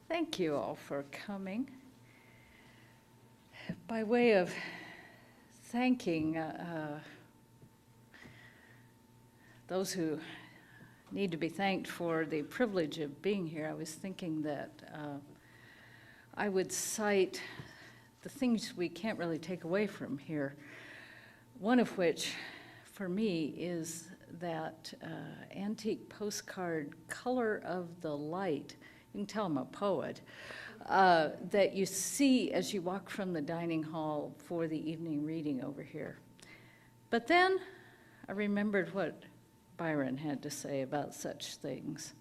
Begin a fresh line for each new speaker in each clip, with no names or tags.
Thank you all for coming. By way of thanking those who need to be thanked for the privilege of being here, I was thinking that I would cite the things we can't really take away from here, one of which, for me, is that antique postcard Color of the Light. You can tell I'm a poet, that you see as you walk from the dining hall for the evening reading over here. But then I remembered what Byron had to say about such things.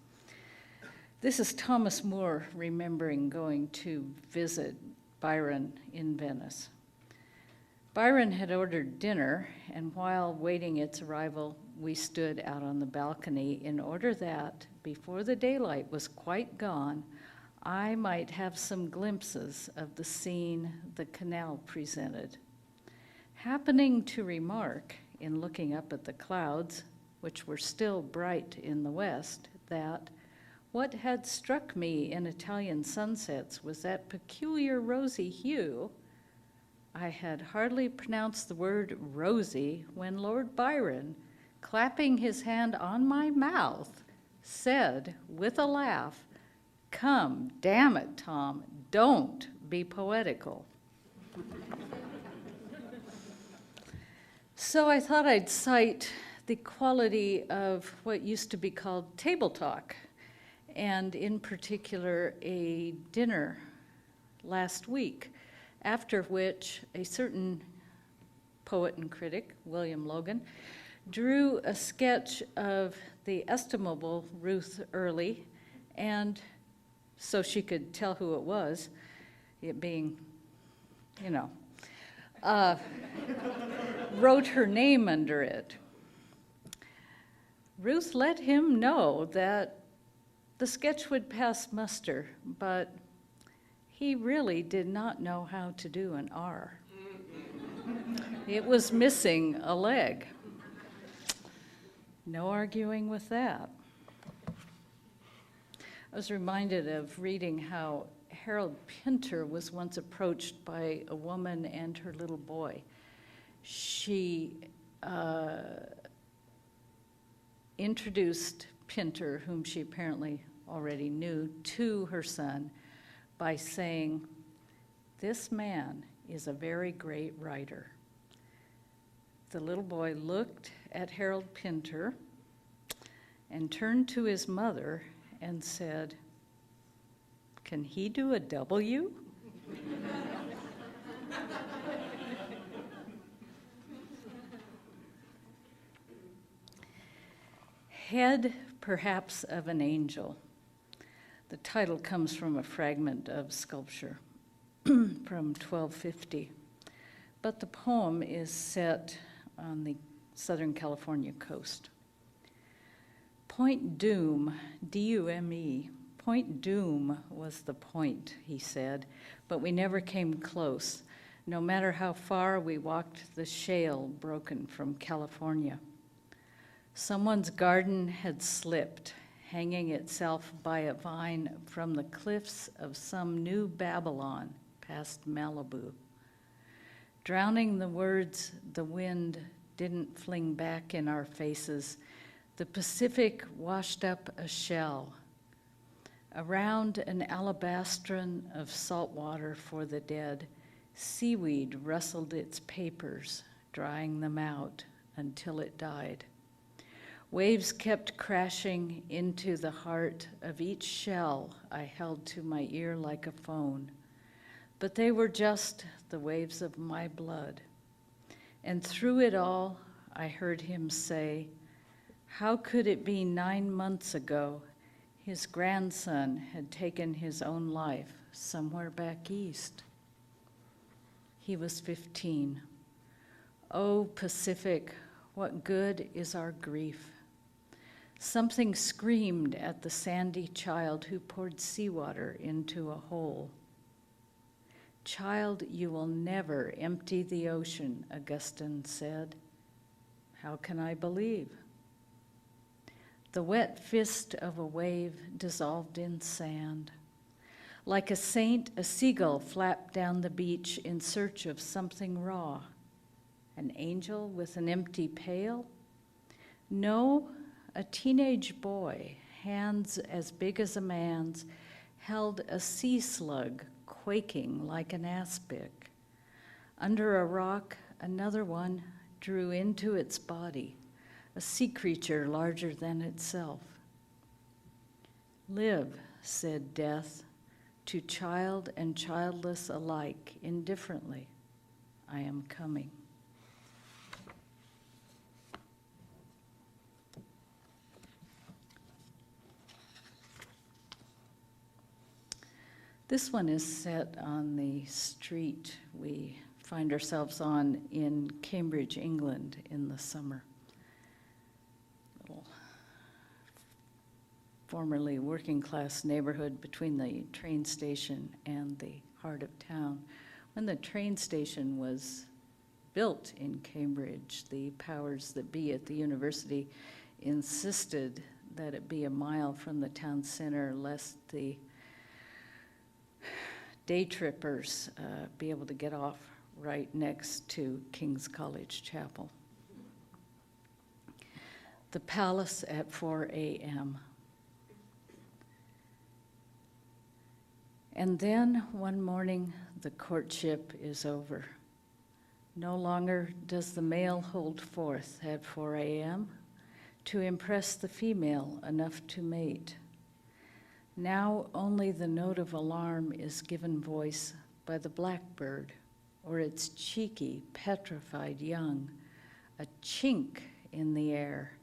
This is Thomas Moore remembering going to visit Byron in Venice. Byron had ordered dinner, and while waiting its arrival, we stood out on the balcony in order that, before the daylight was quite gone, I might have some glimpses of the scene the canal presented. Happening to remark, in looking up at the clouds, which were still bright in the west, that what had struck me in Italian sunsets was that peculiar rosy hue. I had hardly pronounced the word rosy when Lord Byron, clapping his hand on my mouth, said with a laugh, "Come, damn it, Tom, don't be poetical." So I thought I'd cite the quality of what used to be called table talk, and in particular a dinner last week, after which a certain poet and critic, William Logan, drew a sketch of the estimable Ruth Early, and so she could tell who it was, it being, wrote her name under it. Ruth let him know that the sketch would pass muster, but he really did not know how to do an R. It was missing a leg. No arguing with that. I was reminded of reading how Harold Pinter was once approached by a woman and her little boy. She introduced Pinter, whom she apparently already knew, to her son by saying, "This man is a very great writer." The little boy looked at Harold Pinter and turned to his mother and said, "Can he do a W?" Head, perhaps, of an angel. The title comes from a fragment of sculpture from 1250, but the poem is set on the Southern California coast. Point Dume, D-U-M-E, Point Dume was the point, he said, but we never came close, no matter how far we walked the shale broken from California. Someone's garden had slipped, hanging itself by a vine from the cliffs of some new Babylon past Malibu. Drowning the words the wind didn't fling back in our faces, the Pacific washed up a shell. Around an alabastron of salt water for the dead, seaweed rustled its papers, drying them out until it died. Waves kept crashing into the heart of each shell I held to my ear like a phone, but they were just the waves of my blood. And through it all, I heard him say, how could it be 9 months ago his grandson had taken his own life somewhere back east? He was 15. Oh, Pacific, what good is our grief? Something screamed at the sandy child who poured seawater into a hole. Child, you will never empty the ocean, Augustine said. How can I believe? The wet fist of a wave dissolved in sand. Like a saint, a seagull flapped down the beach in search of something raw. An angel with an empty pail? No, a teenage boy, hands as big as a man's, held a sea slug quaking like an aspic. Under a rock, another one drew into its body, a sea creature larger than itself. Live, said death, to child and childless alike, indifferently. I am coming. This one is set on the street we find ourselves on in Cambridge, England in the summer. Little formerly working class neighborhood between the train station and the heart of town. When the train station was built in Cambridge, the powers that be at the university insisted that it be a mile from the town center, lest the day trippers be able to get off right next to King's College Chapel. The palace at 4 a.m. And then one morning, the courtship is over. No longer does the male hold forth at 4 a.m. to impress the female enough to mate. Now only the note of alarm is given voice by the blackbird or its cheeky, petrified young, a chink in the air,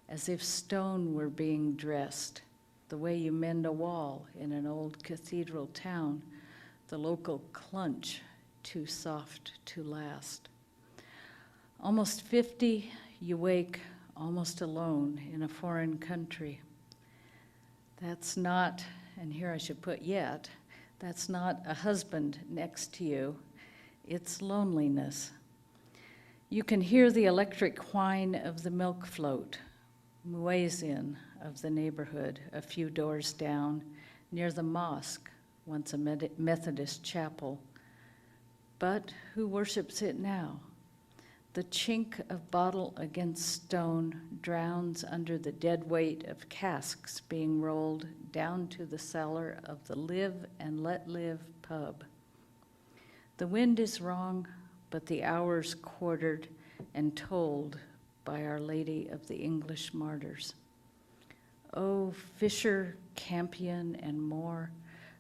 as if stone were being dressed, the way you mend a wall in an old cathedral town, the local clunch, too soft to last. Almost 50, you wake almost alone in a foreign country. That's not, and here I should put yet, that's not a husband next to you. It's loneliness. You can hear the electric whine of the milk float, muezzin of the neighborhood, a few doors down, near the mosque, once a Methodist chapel. But who worships it now? The chink of bottle against stone drowns under the dead weight of casks being rolled down to the cellar of the Live and Let Live pub. The wind is wrong, but the hours quartered and told by Our Lady of the English Martyrs. Oh, Fisher, Campion, and more,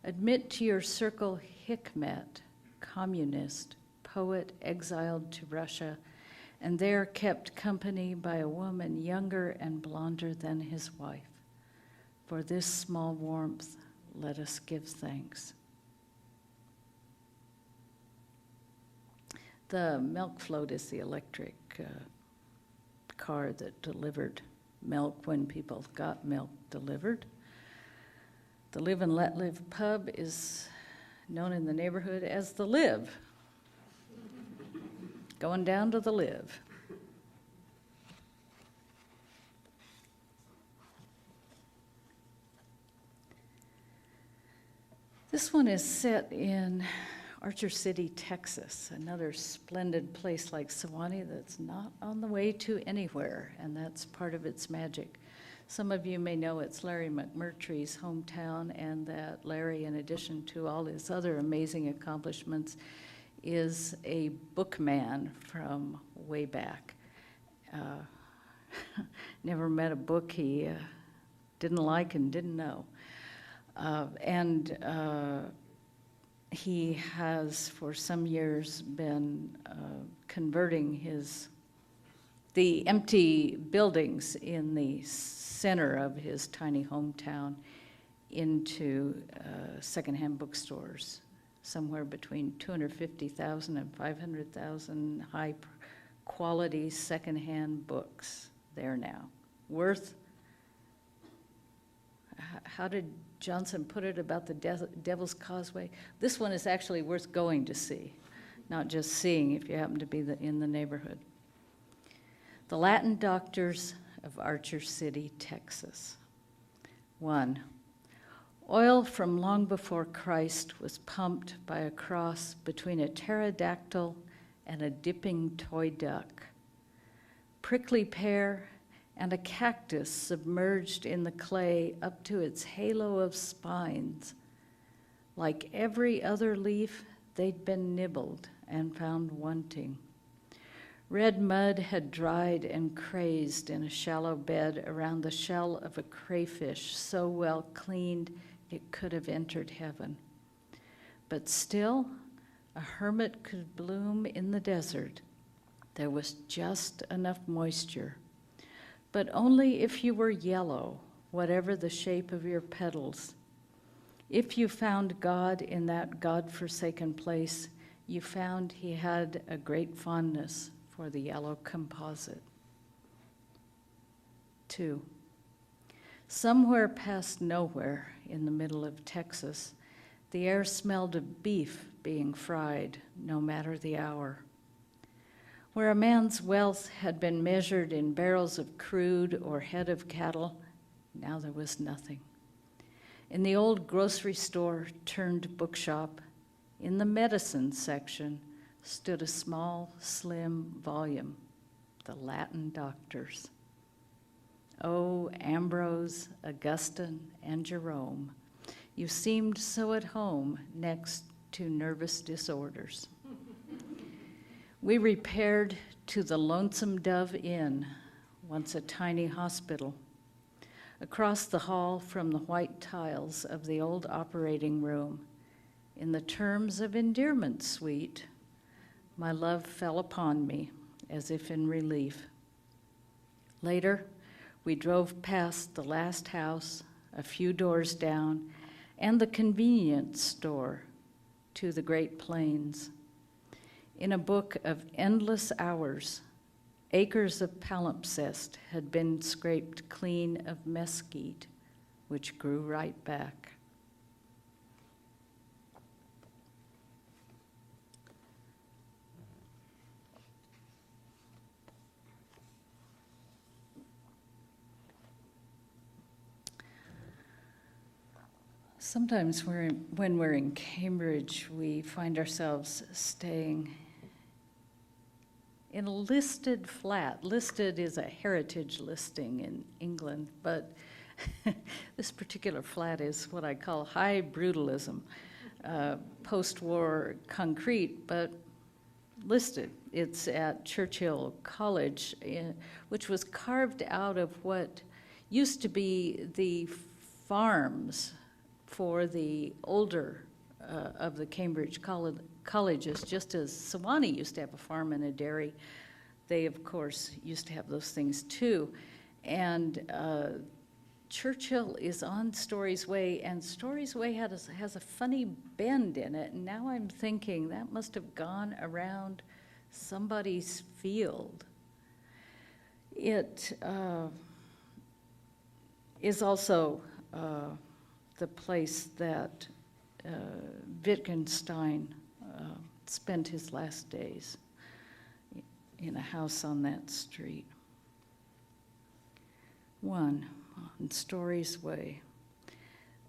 admit to your circle Hikmet, communist, poet exiled to Russia, and there kept company by a woman younger and blonder than his wife. For this small warmth, let us give thanks. The milk float is the electric car that delivered milk when people got milk delivered. The Live and Let Live pub is known in the neighborhood as the Live. Going down to the Live. This one is set in Archer City, Texas, another splendid place like Sewanee that's not on the way to anywhere, and that's part of its magic. Some of you may know it's Larry McMurtry's hometown, and that Larry, in addition to all his other amazing accomplishments, is a bookman from way back. Never met a book he didn't like and didn't know. He has, for some years, been converting the empty buildings in the center of his tiny hometown into secondhand bookstores, somewhere between 250,000 and 500,000 high-quality secondhand books there now. Worth, how did Johnson put it about the Devil's Causeway? This one is actually worth going to see, not just seeing if you happen to be in the neighborhood. The Latin Doctors of Archer City, Texas. 1. Oil from long before Christ was pumped by a cross between a pterodactyl and a dipping toy duck. Prickly pear and a cactus submerged in the clay up to its halo of spines. Like every other leaf, they'd been nibbled and found wanting. Red mud had dried and crazed in a shallow bed around the shell of a crayfish so well cleaned it could have entered heaven. But still, a hermit could bloom in the desert. There was just enough moisture, but only if you were yellow, whatever the shape of your petals. If you found God in that God-forsaken place, you found he had a great fondness for the yellow composite. 2. Somewhere past nowhere in the middle of Texas, the air smelled of beef being fried, no matter the hour. Where a man's wealth had been measured in barrels of crude or head of cattle, now there was nothing. In the old grocery store turned bookshop, in the medicine section, stood a small, slim volume, The Latin Doctors. Oh, Ambrose, Augustine, and Jerome, you seemed so at home next to nervous disorders. We repaired to the Lonesome Dove Inn, once a tiny hospital. Across the hall from the white tiles of the old operating room, in the terms of endearment suite, my love fell upon me as if in relief. Later, we drove past the last house, a few doors down, and the convenience store to the Great Plains. In a book of endless hours, acres of palimpsest had been scraped clean of mesquite, which grew right back. Sometimes when we're in Cambridge, we find ourselves staying in a listed flat. Listed is a heritage listing in England, but this particular flat is what I call high brutalism, post-war concrete, but listed. It's at Churchill College, which was carved out of what used to be the farms for the older of the Cambridge colleges, just as Sewanee used to have a farm and a dairy. They, of course, used to have those things too. And Churchill is on Story's Way, and Story's Way has a funny bend in it. And now I'm thinking that must have gone around somebody's field. It is also the place that Wittgenstein spent his last days, in a house on that street. 1, on Story's Way.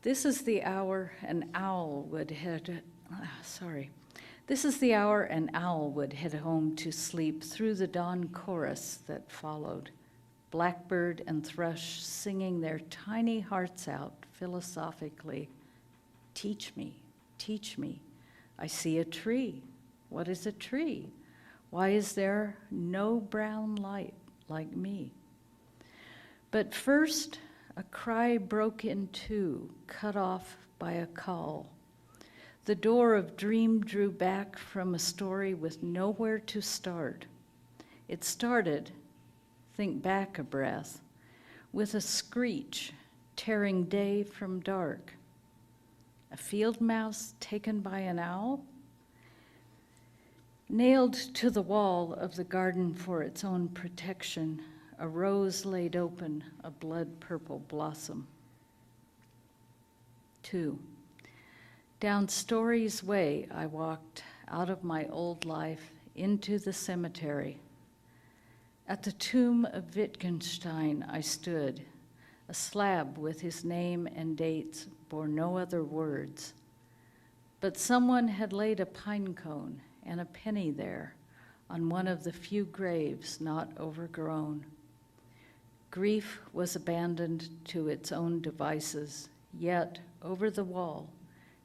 This is the hour an owl would head home to sleep through the dawn chorus that followed. Blackbird and thrush singing their tiny hearts out philosophically. Teach me, teach me. I see a tree. What is a tree? Why is there no brown light like me? But first, a cry broke in two, cut off by a call. The door of dream drew back from a story with nowhere to start. It started, think back a breath, with a screech tearing day from dark. A field mouse taken by an owl? Nailed to the wall of the garden for its own protection, a rose laid open, a blood-purple blossom. 2. Down Story's Way I walked, out of my old life, into the cemetery. At the tomb of Wittgenstein I stood, a slab with his name and dates bore no other words. But someone had laid a pine cone and a penny there on one of the few graves not overgrown. Grief was abandoned to its own devices, yet over the wall,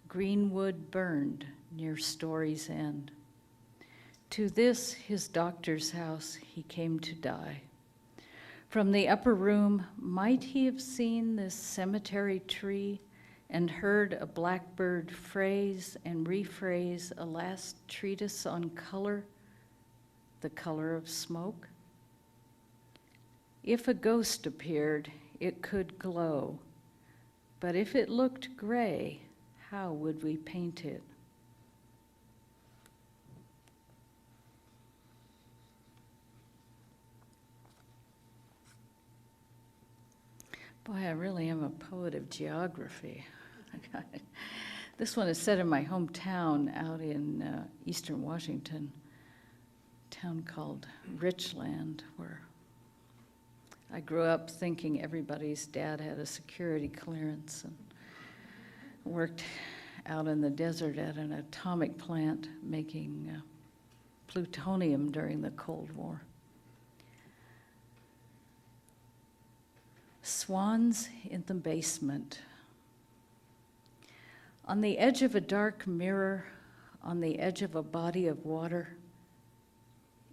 green wood burned near Story's End. To this, his doctor's house, he came to die. From the upper room, might he have seen this cemetery tree and heard a blackbird phrase and rephrase a last treatise on color, the color of smoke? If a ghost appeared, it could glow, but if it looked gray, how would we paint it? Boy, I really am a poet of geography. This one is set in my hometown out in eastern Washington, a town called Richland, where I grew up thinking everybody's dad had a security clearance and worked out in the desert at an atomic plant making plutonium during the Cold War. Swans in the basement. On the edge of a dark mirror, on the edge of a body of water,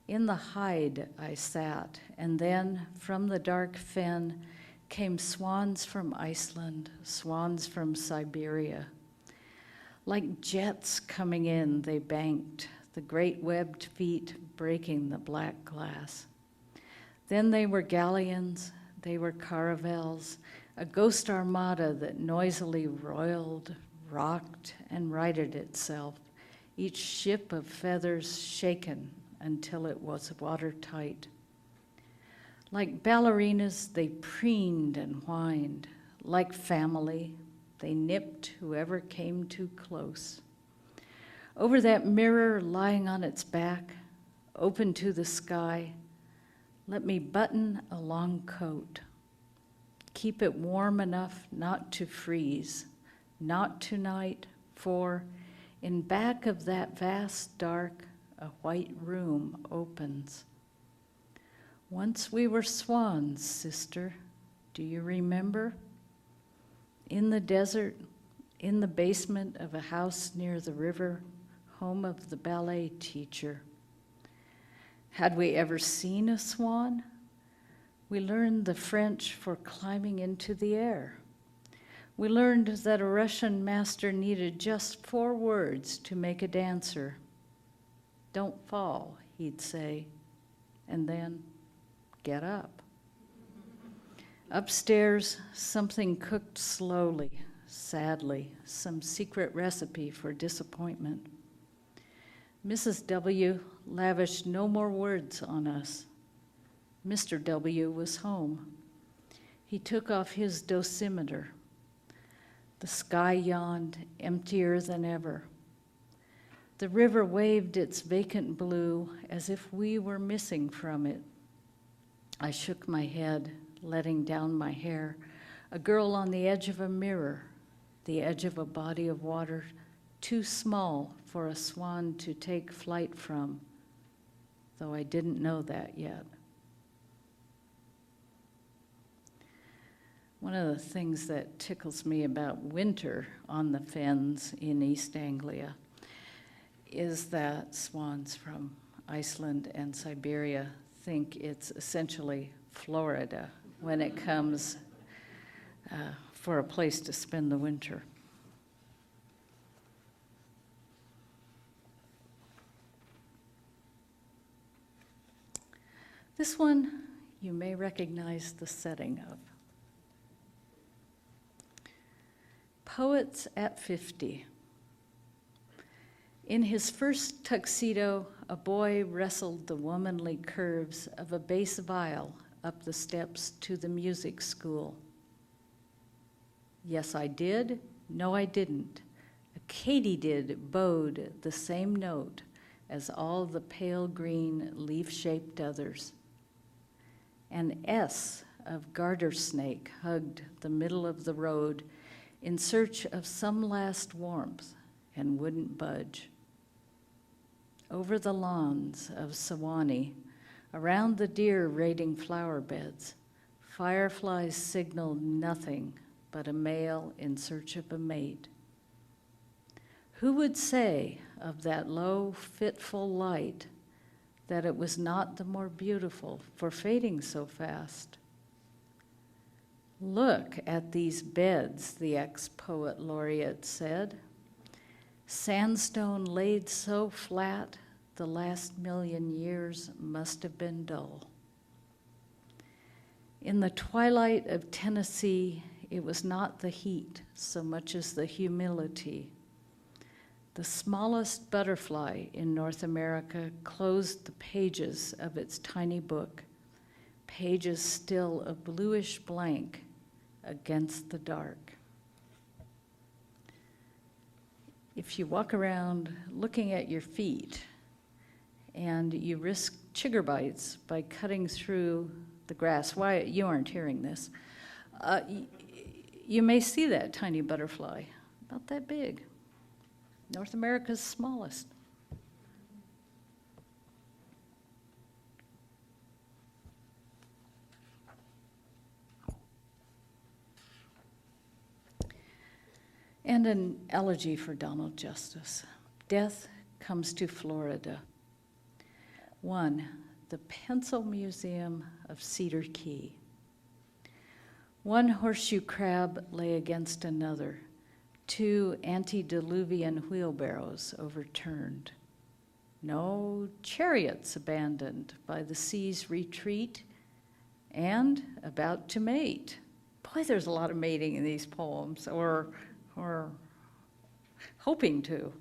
in the hide I sat, and then from the dark fen came swans from Iceland, swans from Siberia. Like jets coming in, they banked, the great webbed feet breaking the black glass. Then they were galleons, they were caravels, a ghost armada that noisily roiled, rocked, and righted itself, each ship of feathers shaken until it was watertight. Like ballerinas, they preened and whined. Like family, they nipped whoever came too close. Over that mirror lying on its back, open to the sky, let me button a long coat. Keep it warm enough not to freeze, not tonight, for in back of that vast dark, a white room opens. Once we were swans, sister, do you remember? In the desert, in the basement of a house near the river, home of the ballet teacher. Had we ever seen a swan? We learned the French for climbing into the air. We learned that a Russian master needed just 4 words to make a dancer. Don't fall, he'd say, and then get up. Upstairs, something cooked slowly, sadly, some secret recipe for disappointment. Mrs. W. lavished no more words on us. Mr. W. was home. He took off his dosimeter. The sky yawned, emptier than ever. The river waved its vacant blue as if we were missing from it. I shook my head, letting down my hair, a girl on the edge of a mirror, the edge of a body of water, too small for a swan to take flight from, though I didn't know that yet. One of the things that tickles me about winter on the fens in East Anglia is that swans from Iceland and Siberia think it's essentially Florida when it comes for a place to spend the winter. This one you may recognize the setting of. Poets at 50. In his first tuxedo, a boy wrestled the womanly curves of a bass viol up the steps to the music school. Yes, I did. No, I didn't. A katydid bowed the same note as all the pale green leaf-shaped others. An S of garter snake hugged the middle of the road in search of some last warmth and wouldn't budge. Over the lawns of Sewanee, around the deer raiding flower beds, fireflies signaled nothing but a male in search of a mate. Who would say of that low, fitful light that it was not the more beautiful for fading so fast? Look at these beds, the ex-poet laureate said. Sandstone laid so flat, the last 1,000,000 years must have been dull. In the twilight of Tennessee, it was not the heat so much as the humility. The smallest butterfly in North America closed the pages of its tiny book, pages still a bluish blank against the dark. If you walk around looking at your feet and you risk chigger bites by cutting through the grass, why you aren't hearing this, you may see that tiny butterfly, about that big. North America's smallest. And an elegy for Donald Justice. Death comes to Florida. 1, the Pencil Museum of Cedar Key. One horseshoe crab lay against another, 2 antediluvian wheelbarrows overturned. No chariots abandoned by the sea's retreat and about to mate. Boy, there's a lot of mating in these poems, or hoping to.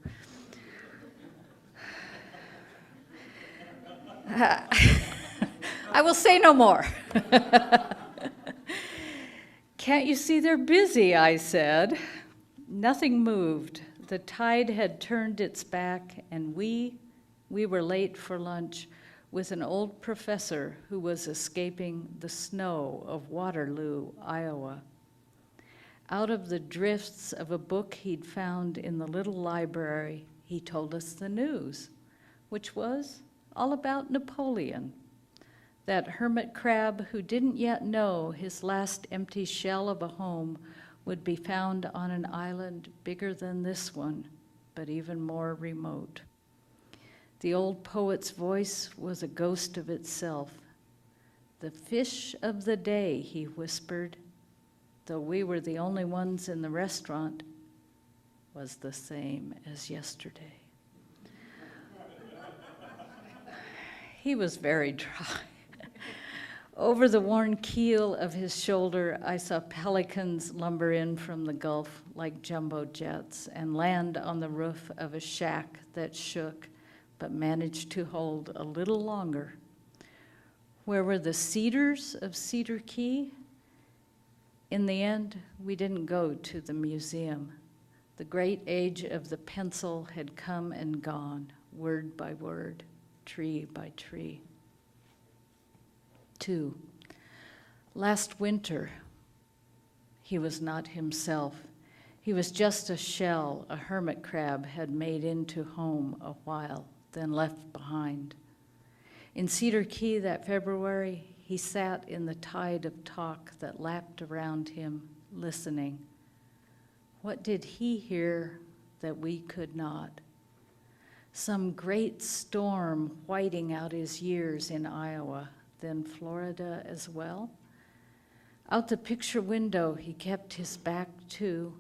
I will say no more. Can't you see they're busy, I said. Nothing moved. The tide had turned its back, and we were late for lunch with an old professor who was escaping the snow of Waterloo, Iowa. Out of the drifts of a book he'd found in the little library, he told us the news, which was all about Napoleon, that hermit crab who didn't yet know his last empty shell of a home would be found on an island bigger than this one, but even more remote. The old poet's voice was a ghost of itself. The fish of the day, he whispered, though we were the only ones in the restaurant, was the same as yesterday. He was very dry. Over the worn keel of his shoulder, I saw pelicans lumber in from the Gulf like jumbo jets and land on the roof of a shack that shook but managed to hold a little longer. Where were the cedars of Cedar Key? In the end, we didn't go to the museum. The great age of the pencil had come and gone, word by word, tree by tree. 2, last winter, he was not himself. He was just a shell a hermit crab had made into home a while, then left behind. In Cedar Key that February, he sat in the tide of talk that lapped around him, listening. What did he hear that we could not? Some great storm whiting out his years in Iowa, then Florida as well. Out the picture window he kept his back to.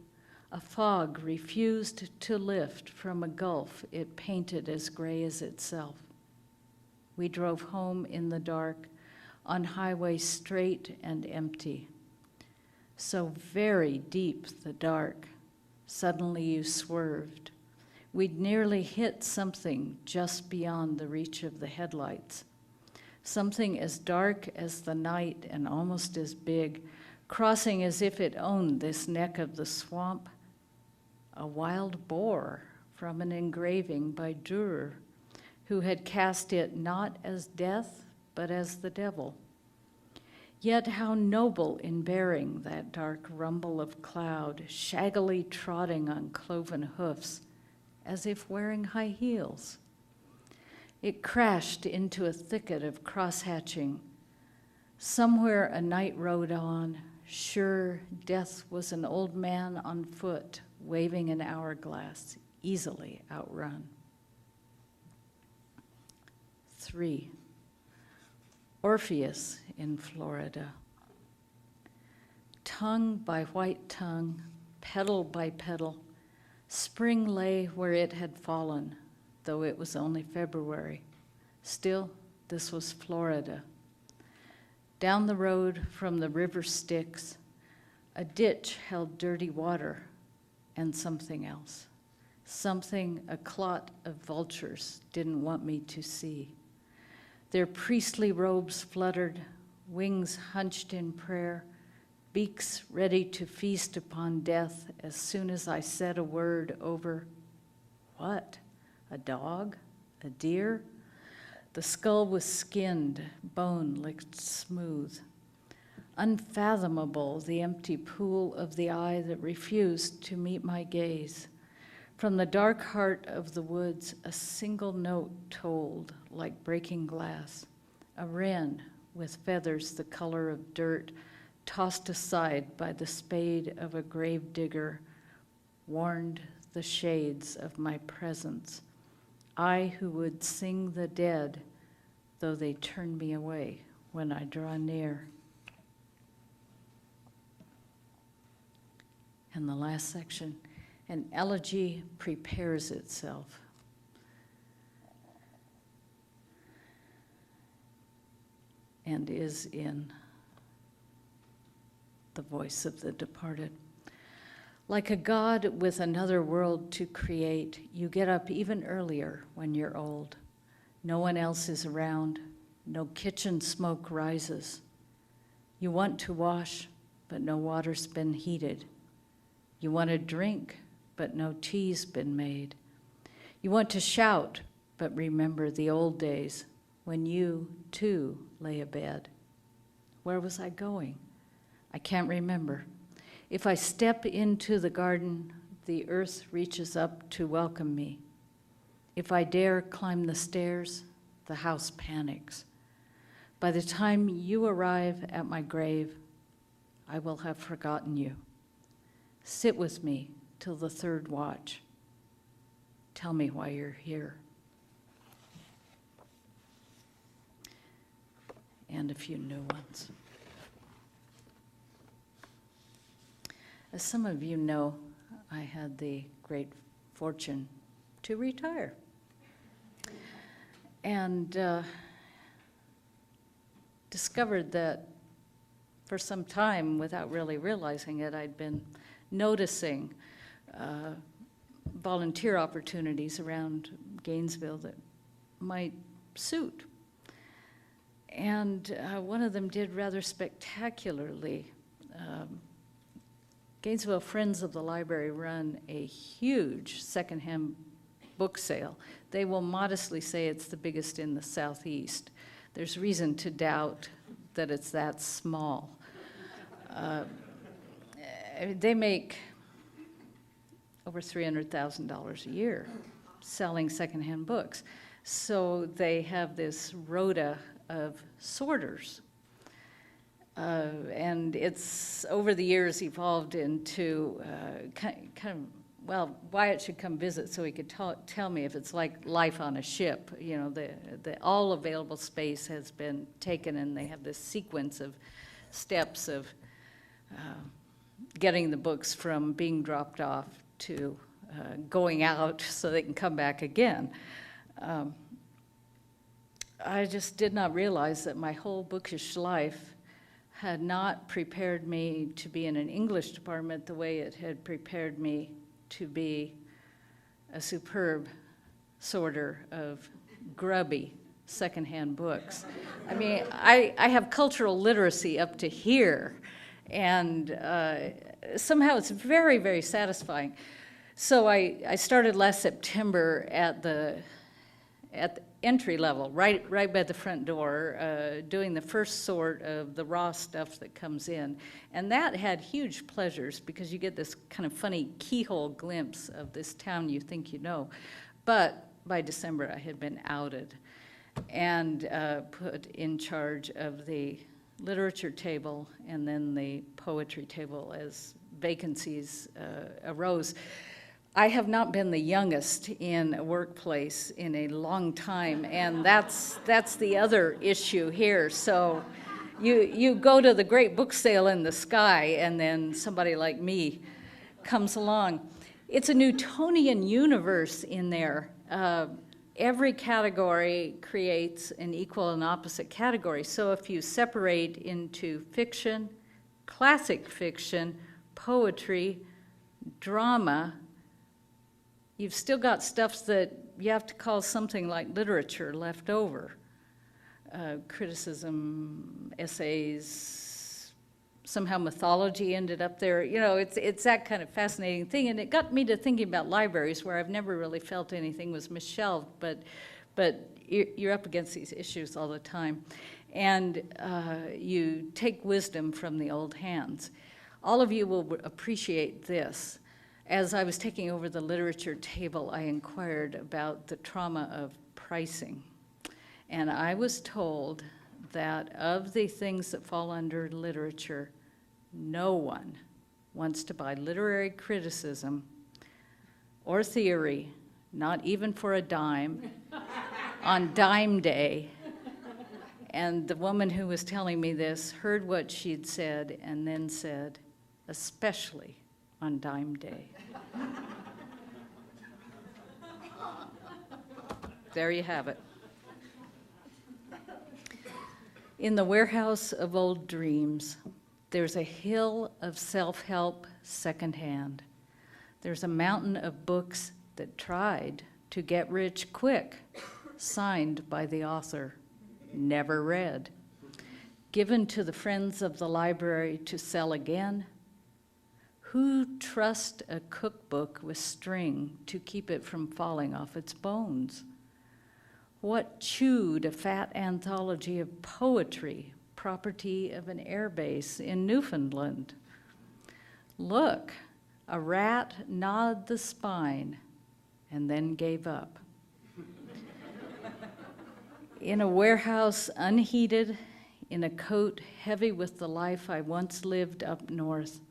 A fog refused to lift from a gulf it painted as gray as itself. We drove home in the dark, on highway straight and empty. So very deep the dark, suddenly you swerved. We'd nearly hit something just beyond the reach of the headlights. Something as dark as the night and almost as big, crossing as if it owned this neck of the swamp. A wild boar from an engraving by Dume, who had cast it not as death, but as the devil. Yet how noble in bearing that dark rumble of cloud, shaggily trotting on cloven hoofs, as if wearing high heels. It crashed into a thicket of crosshatching. Somewhere a knight rode on, sure death was an old man on foot, waving an hourglass, easily outrun. 3. Orpheus in Florida. Tongue by white tongue, petal by petal, spring lay where it had fallen, though it was only February. Still, this was Florida. Down the road from the river Styx, a ditch held dirty water and something else. Something a clot of vultures didn't want me to see. Their priestly robes fluttered, wings hunched in prayer, beaks ready to feast upon death as soon as I said a word over, what? A dog? A deer? The skull was skinned, bone licked smooth. Unfathomable the empty pool of the eye that refused to meet my gaze. From the dark heart of the woods, a single note told like breaking glass. A wren with feathers the color of dirt, tossed aside by the spade of a grave digger, warned the shades of my presence. I who would sing the dead, though they turn me away when I draw near. And the last section, an elegy prepares itself. And is in the voice of the departed. Like a god with another world to create, you get up even earlier when you're old. No one else is around. No kitchen smoke rises. You want to wash, but no water's been heated. You want to drink, but no tea's been made. You want to shout, but remember the old days when you, too, lay abed. Where was I going? I can't remember. If I step into the garden, the earth reaches up to welcome me. If I dare climb the stairs, the house panics. By the time you arrive at my grave, I will have forgotten you. Sit with me till the third watch. Tell me why you're here. And a few new ones. As some of you know, I had the great fortune to retire. And discovered that for some time, without really realizing it, I'd been noticing volunteer opportunities around Gainesville that might suit. And one of them did rather spectacularly. Gainesville Friends of the Library run a huge secondhand book sale. They will modestly say it's the biggest in the Southeast. There's reason to doubt that it's that small. They make over $300,000 a year selling secondhand books. So they have this rota of sorters. And it's, over the years, evolved into kind of, well, Wyatt should come visit so he could tell me if it's like life on a ship. You know, the all available space has been taken, and they have this sequence of steps of getting the books from being dropped off to going out so they can come back again. I just did not realize that my whole bookish life had not prepared me to be in an English department the way it had prepared me to be a superb sorter of grubby secondhand books. I mean, I have cultural literacy up to here, and somehow it's very, very satisfying. So I started last September at the at the entry level, right by the front door, doing the first sort of the raw stuff that comes in. And that had huge pleasures because you get this kind of funny keyhole glimpse of this town you think you know. But by December, I had been outed and put in charge of the literature table and then the poetry table as vacancies arose. I have not been the youngest in a workplace in a long time, and that's the other issue here. So you go to the great book sale in the sky, and then somebody like me comes along. It's a Newtonian universe in there. Every category creates an equal and opposite category. So if you separate into fiction, classic fiction, poetry, drama, you've still got stuff that you have to call something like literature left over. Criticism, essays, somehow mythology ended up there. You know, it's that kind of fascinating thing. And it got me to thinking about libraries where I've never really felt anything was misshelved, but you're up against these issues all the time. And you take wisdom from the old hands. All of you will appreciate this. As I was taking over the literature table, I inquired about the trauma of pricing. And I was told that of the things that fall under literature, no one wants to buy literary criticism or theory, not even for a dime, on dime day. And the woman who was telling me this heard what she'd said and then said, especially on dime day. There you have it. In the warehouse of old dreams, there's a hill of self-help secondhand. There's a mountain of books that tried to get rich quick, signed by the author, never read, given to the friends of the library to sell again. Who trusts a cookbook with string to keep it from falling off its bones? What chewed a fat anthology of poetry, property of an airbase in Newfoundland? Look, a rat gnawed the spine and then gave up. In a warehouse unheated, in a coat heavy with the life I once lived up north,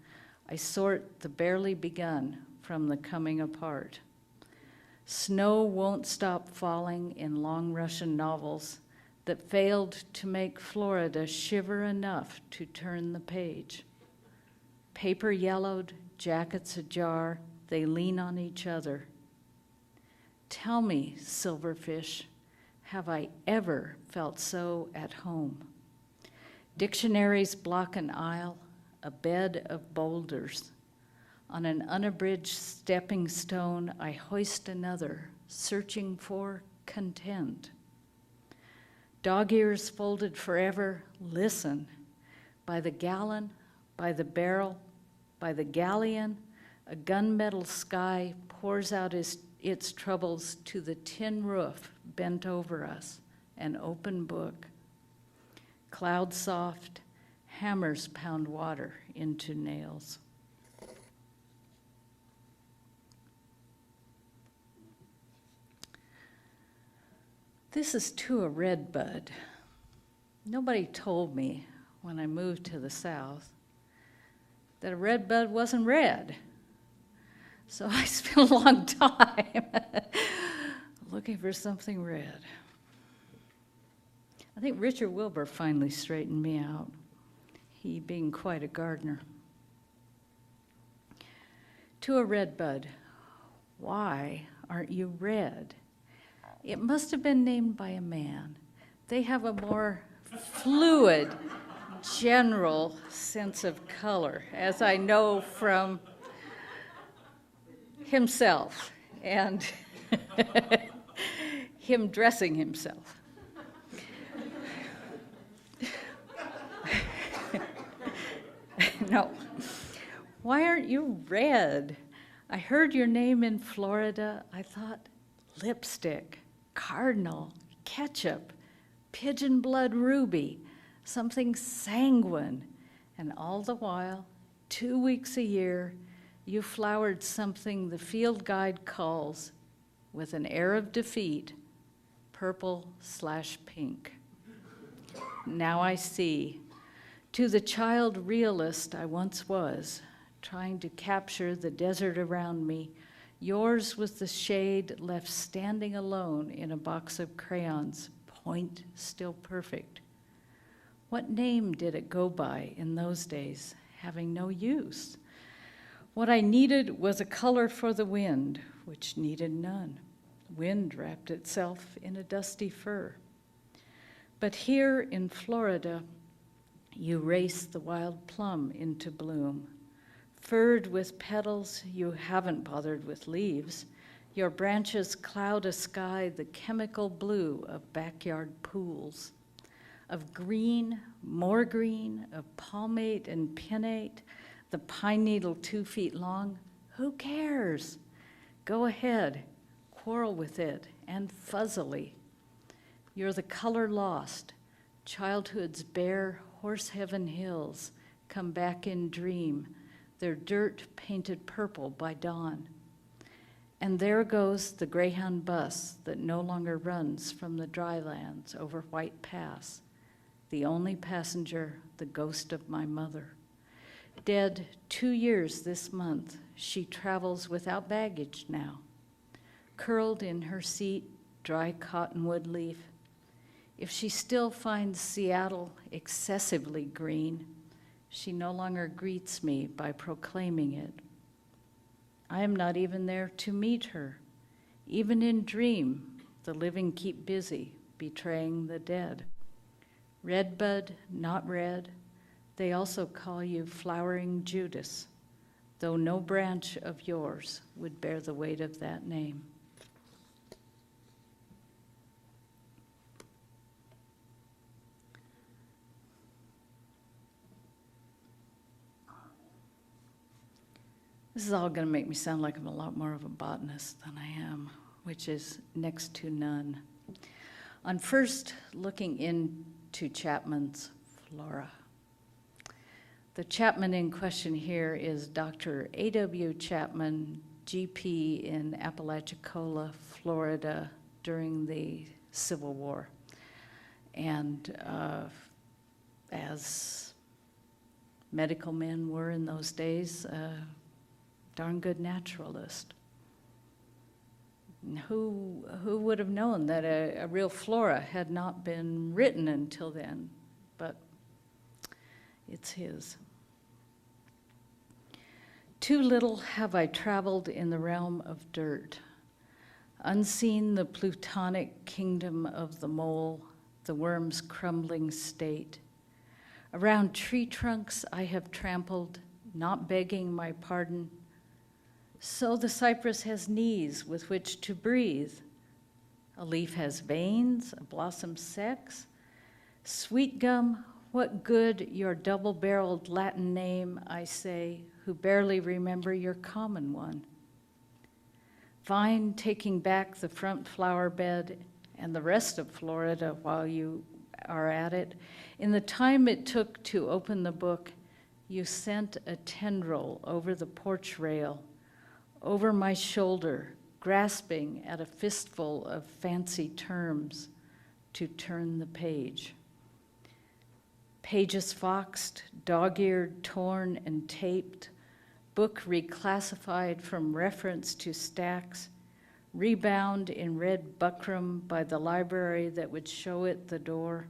I sort the barely begun from the coming apart. Snow won't stop falling in long Russian novels that failed to make Florida shiver enough to turn the page. Paper yellowed, jackets ajar, they lean on each other. Tell me, silverfish, have I ever felt so at home? Dictionaries block an aisle, a bed of boulders. On an unabridged stepping stone, I hoist another, searching for content. Dog ears folded forever, listen. By the gallon, by the barrel, by the galleon, a gunmetal sky pours out its troubles to the tin roof bent over us, an open book. Cloud soft, hammers pound water into nails. This is to a Redbud. Nobody told me when I moved to the South that a Redbud wasn't red. So I spent a long time looking for something red. I think Richard Wilbur finally straightened me out, he being quite a gardener. To a Redbud, why aren't you red? It must have been named by a man. They have a more fluid, general sense of color, as I know from himself and him dressing himself. No. Why aren't you red? I heard your name in Florida. I thought, lipstick, cardinal, ketchup, pigeon blood ruby, something sanguine. And all the while, 2 weeks a year, you flowered something the field guide calls, with an air of defeat, purple/pink. Now I see. To the child realist I once was, trying to capture the desert around me, yours was the shade left standing alone in a box of crayons, point still perfect. What name did it go by in those days, having no use? What I needed was a color for the wind, which needed none. Wind wrapped itself in a dusty fur. But here in Florida, you race the wild plum into bloom. Furred with petals, you haven't bothered with leaves. Your branches cloud a sky the chemical blue of backyard pools. Of green, more green, of palmate and pinnate, the pine needle 2 feet long, who cares? Go ahead, quarrel with it, and fuzzily. You're the color lost, childhood's bare horse heaven hills come back in dream, their dirt painted purple by dawn. And there goes the Greyhound bus that no longer runs from the drylands over White Pass, the only passenger, the ghost of my mother. Dead 2 years this month, she travels without baggage now. Curled in her seat, dry cottonwood leaf. If she still finds Seattle excessively green, she no longer greets me by proclaiming it. I am not even there to meet her. Even in dream, the living keep busy, betraying the dead. Redbud, not red, they also call you Flowering Judas, though no branch of yours would bear the weight of that name. This is all going to make me sound like I'm a lot more of a botanist than I am, which is next to none. On first looking into Chapman's Flora. The Chapman in question here is Dr. A.W. Chapman, GP in Apalachicola, Florida, during the Civil War. And as medical men were in those days, darn good naturalist. Who would have known that a real flora had not been written until then, but it's his. Too little have I traveled in the realm of dirt, unseen the plutonic kingdom of the mole, the worm's crumbling state. Around tree trunks I have trampled, not begging my pardon. So the cypress has knees with which to breathe. A leaf has veins, a blossom sex. Sweet gum, what good your double-barreled Latin name, I say, who barely remember your common one. Vine taking back the front flower bed and the rest of Florida while you are at it. In the time it took to open the book, you sent a tendril over the porch rail, over my shoulder, grasping at a fistful of fancy terms to turn the page. Pages foxed, dog-eared, torn, and taped, book reclassified from reference to stacks, rebound in red buckram by the library that would show it the door.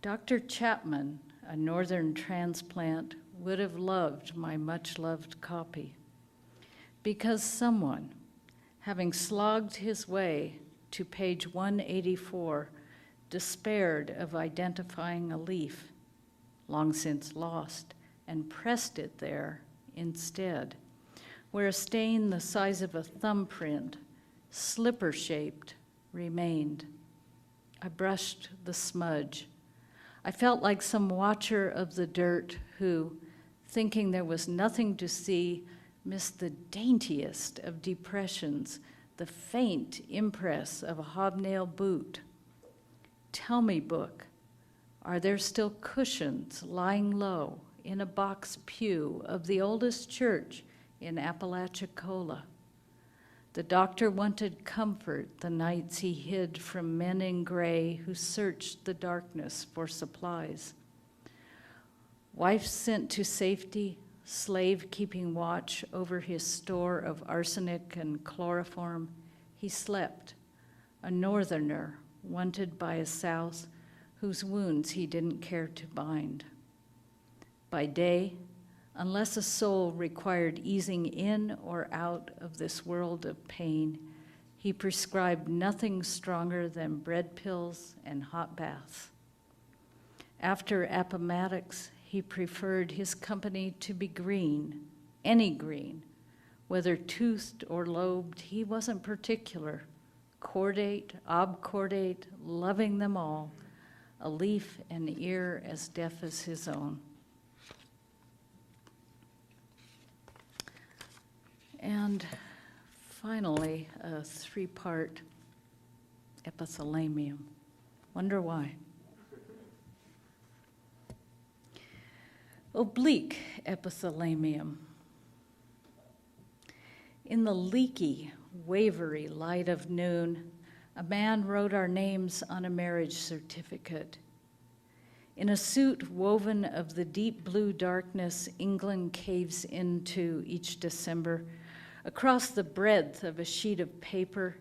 Dr. Chapman, a northern transplant, would have loved my much-loved copy, because someone, having slogged his way to page 184, despaired of identifying a leaf, long since lost, and pressed it there instead, where a stain the size of a thumbprint, slipper-shaped, remained. I brushed the smudge. I felt like some watcher of the dirt who, thinking there was nothing to see, missed the daintiest of depressions the faint impress of a hobnail boot. Tell me, book, are there still cushions lying low in a box pew of the oldest church in Apalachicola? The doctor wanted comfort the nights he hid from men in gray who searched the darkness for supplies. Wife sent to safety, slave keeping watch over his store of arsenic and chloroform, he slept, a northerner wanted by a South whose wounds he didn't care to bind. By day, unless a soul required easing in or out of this world of pain, he prescribed nothing stronger than bread pills and hot baths. After Appomattox, he preferred his company to be green, any green, whether toothed or lobed, he wasn't particular, cordate, obcordate, loving them all, a leaf and ear as deaf as his own. And finally, a three-part epithalamium. Wonder why? Oblique epithalamium. In the leaky, wavery light of noon, a man wrote our names on a marriage certificate. In a suit woven of the deep blue darkness England caves into each December, across the breadth of a sheet of paper,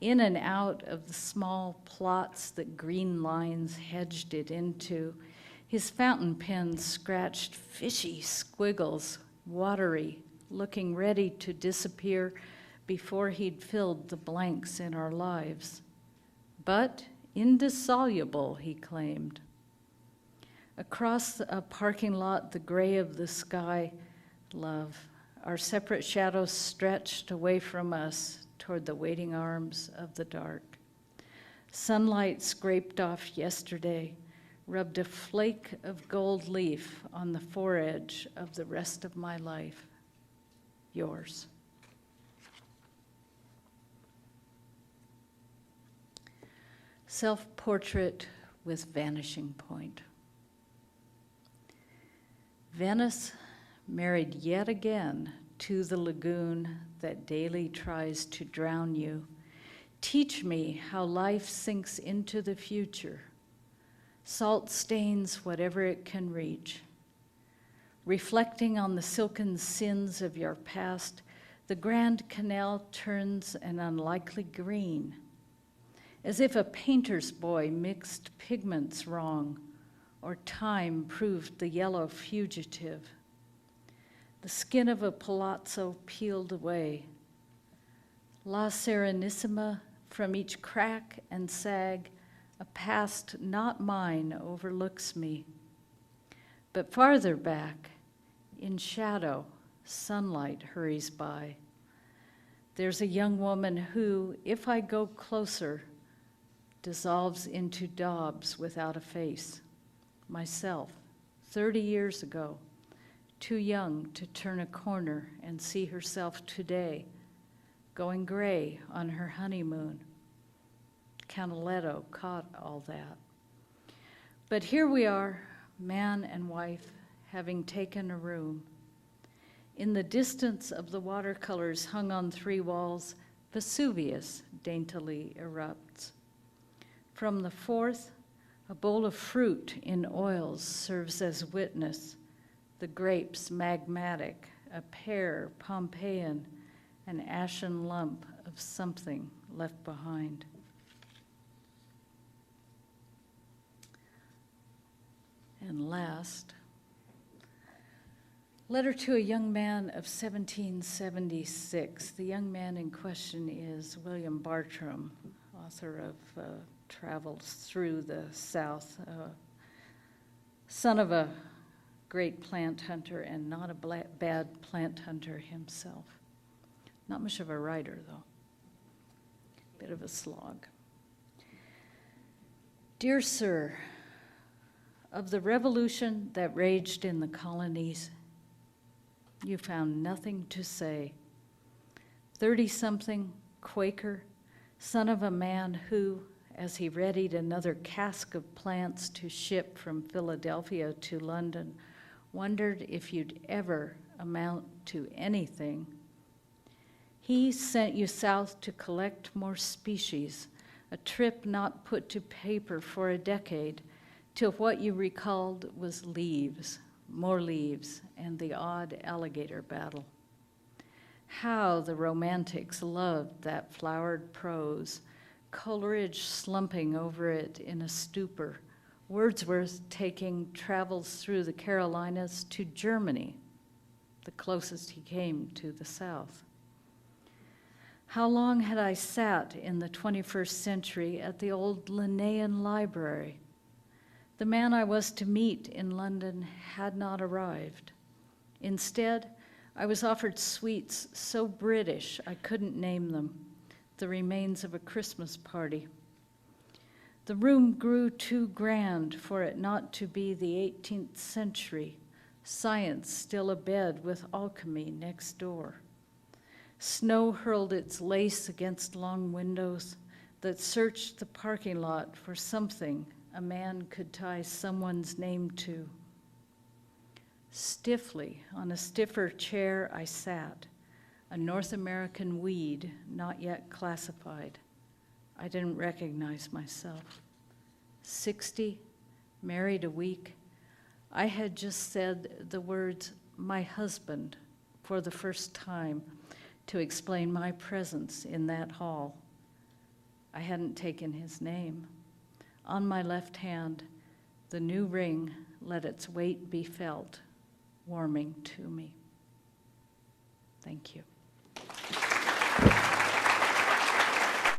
in and out of the small plots that green lines hedged it into, his fountain pen scratched fishy squiggles, watery, looking ready to disappear before he'd filled the blanks in our lives. But indissoluble, he claimed. Across a parking lot, the gray of the sky, love, our separate shadows stretched away from us toward the waiting arms of the dark. Sunlight scraped off yesterday, rubbed a flake of gold leaf on the foredge of the rest of my life. Yours. Self-portrait with vanishing point. Venice married yet again to the lagoon that daily tries to drown you. Teach me how life sinks into the future. Salt stains whatever it can reach. Reflecting on the silken sins of your past, the Grand Canal turns an unlikely green, as if a painter's boy mixed pigments wrong, or time proved the yellow fugitive. The skin of a palazzo peeled away. La Serenissima, from each crack and sag, a past not mine overlooks me. But farther back, in shadow, sunlight hurries by. There's a young woman who, if I go closer, dissolves into daubs without a face. Myself, 30 years ago, too young to turn a corner and see herself today, going gray on her honeymoon. Canaletto caught all that. But here we are, man and wife, having taken a room. In the distance of the watercolors hung on 3 walls, Vesuvius daintily erupts. From the 4th, a bowl of fruit in oils serves as witness, the grapes magmatic, a pear Pompeian, an ashen lump of something left behind. And last, letter to a young man of 1776. The young man in question is William Bartram, author of Travels Through the South, son of a great plant hunter and not a bad plant hunter himself. Not much of a writer, though. Bit of a slog. Dear Sir, of the revolution that raged in the colonies, you found nothing to say. 30-something Quaker, son of a man who, as he readied another cask of plants to ship from Philadelphia to London, wondered if you'd ever amount to anything. He sent you south to collect more species, a trip not put to paper for a decade, till what you recalled was leaves, more leaves, and the odd alligator battle. How the Romantics loved that flowered prose, Coleridge slumping over it in a stupor, Wordsworth taking travels through the Carolinas to Germany, the closest he came to the South. How long had I sat in the 21st century at the old Linnaean Library? The man I was to meet in London had not arrived. Instead, I was offered sweets so British I couldn't name them, the remains of a Christmas party. The room grew too grand for it not to be the 18th century, science still abed with alchemy next door. Snow hurled its lace against long windows that searched the parking lot for something a man could tie someone's name to. Stiffly, on a stiffer chair I sat, a North American weed not yet classified. I didn't recognize myself. 60, married a week, I had just said the words, my husband, for the first time to explain my presence in that hall. I hadn't taken his name. On my left hand, the new ring let its weight be felt, warming to me. Thank you.